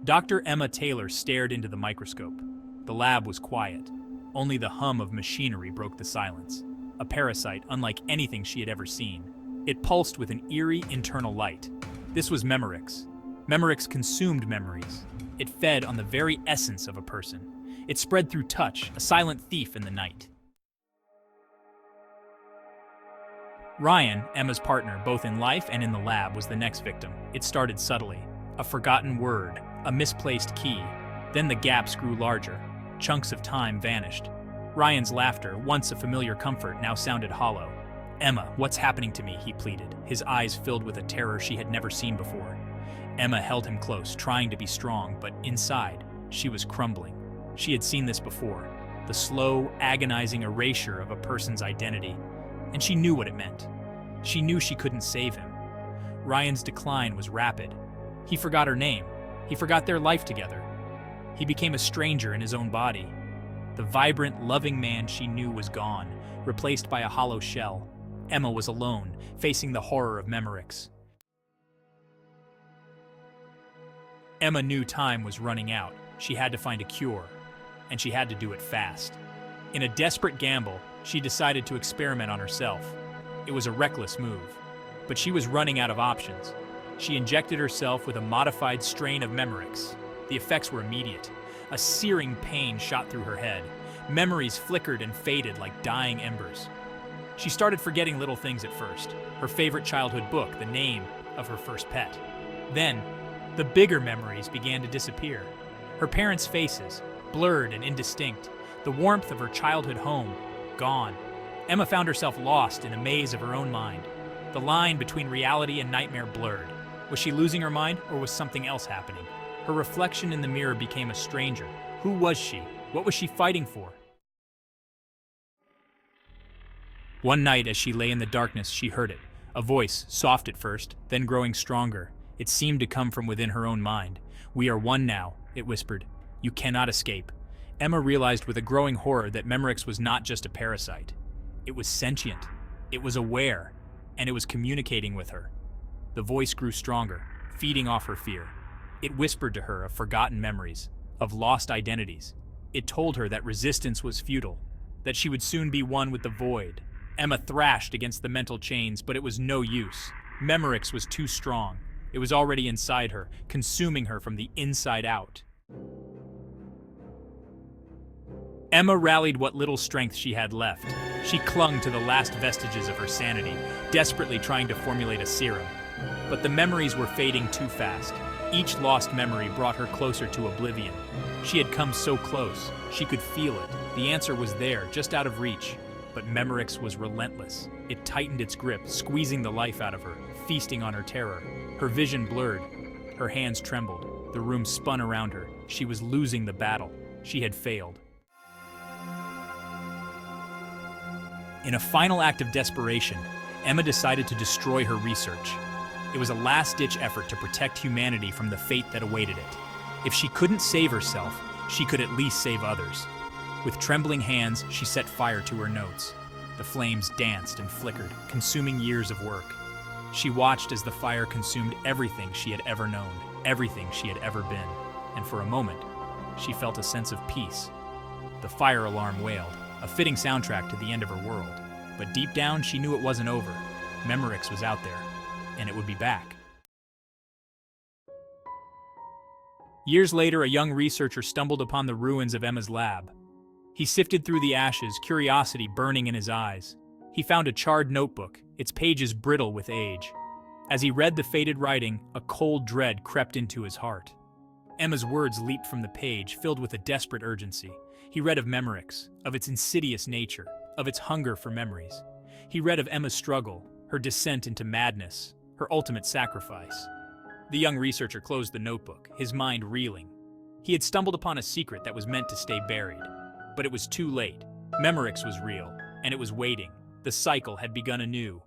Dr. Emma Taylor stared into the microscope. The lab was quiet. Only the hum of machinery broke the silence. A parasite unlike anything she had ever seen. It pulsed with an eerie internal light. This was Memoryx. Memoryx consumed memories. It fed on the very essence of a person. It spread through touch, a silent thief in the night. Ryan, Emma's partner, both in life and in the lab, was the next victim. It started subtly. A forgotten word, a misplaced key. Then the gaps grew larger. Chunks of time vanished. Ryan's laughter, once a familiar comfort, now sounded hollow. "Emma, what's happening to me?" he pleaded, his eyes filled with a terror she had never seen before. Emma held him close, trying to be strong, but inside, she was crumbling. She had seen this before, the slow, agonizing erasure of a person's identity, and she knew what it meant. She knew she couldn't save him. Ryan's decline was rapid. He forgot her name. He forgot their life together. He became a stranger in his own body. The vibrant, loving man she knew was gone, replaced by a hollow shell. Emma was alone, facing the horror of Memoryx. Emma knew time was running out. She had to find a cure, and she had to do it fast. In a desperate gamble, she decided to experiment on herself. It was a reckless move, but she was running out of options. She injected herself with a modified strain of Memoryx. The effects were immediate. A searing pain shot through her head. Memories flickered and faded like dying embers. She started forgetting little things at first. Her favorite childhood book, the name of her first pet. Then, the bigger memories began to disappear. Her parents' faces, blurred and indistinct. The warmth of her childhood home, gone. Emma found herself lost in a maze of her own mind. The line between reality and nightmare blurred. Was she losing her mind, or was something else happening? Her reflection in the mirror became a stranger. Who was she? What was she fighting for? One night, as she lay in the darkness, she heard it. A voice, soft at first, then growing stronger. It seemed to come from within her own mind. "We are one now," it whispered. "You cannot escape." Emma realized with a growing horror that Memoryx was not just a parasite. It was sentient. It was aware, and it was communicating with her. The voice grew stronger, feeding off her fear. It whispered to her of forgotten memories, of lost identities. It told her that resistance was futile, that she would soon be one with the void. Emma thrashed against the mental chains, but it was no use. Memoryx was too strong. It was already inside her, consuming her from the inside out. Emma rallied what little strength she had left. She clung to the last vestiges of her sanity, desperately trying to formulate a serum. But the memories were fading too fast. Each lost memory brought her closer to oblivion. She had come so close. She could feel it. The answer was there, just out of reach. But Memoryx was relentless. It tightened its grip, squeezing the life out of her, feasting on her terror. Her vision blurred. Her hands trembled. The room spun around her. She was losing the battle. She had failed. In a final act of desperation, Emma decided to destroy her research. It was a last-ditch effort to protect humanity from the fate that awaited it. If she couldn't save herself, she could at least save others. With trembling hands, she set fire to her notes. The flames danced and flickered, consuming years of work. She watched as the fire consumed everything she had ever known, everything she had ever been. And for a moment, she felt a sense of peace. The fire alarm wailed, a fitting soundtrack to the end of her world. But deep down, she knew it wasn't over. Memoryx was out there, and it would be back. Years later, a young researcher stumbled upon the ruins of Emma's lab. He sifted through the ashes, curiosity burning in his eyes. He found a charred notebook, its pages brittle with age. As he read the faded writing, a cold dread crept into his heart. Emma's words leaped from the page, filled with a desperate urgency. He read of Memoryx, of its insidious nature, of its hunger for memories. He read of Emma's struggle, her descent into madness, her ultimate sacrifice. The young researcher closed the notebook, his mind reeling. He had stumbled upon a secret that was meant to stay buried. But it was too late. Memoryx was real, and it was waiting. The cycle had begun anew.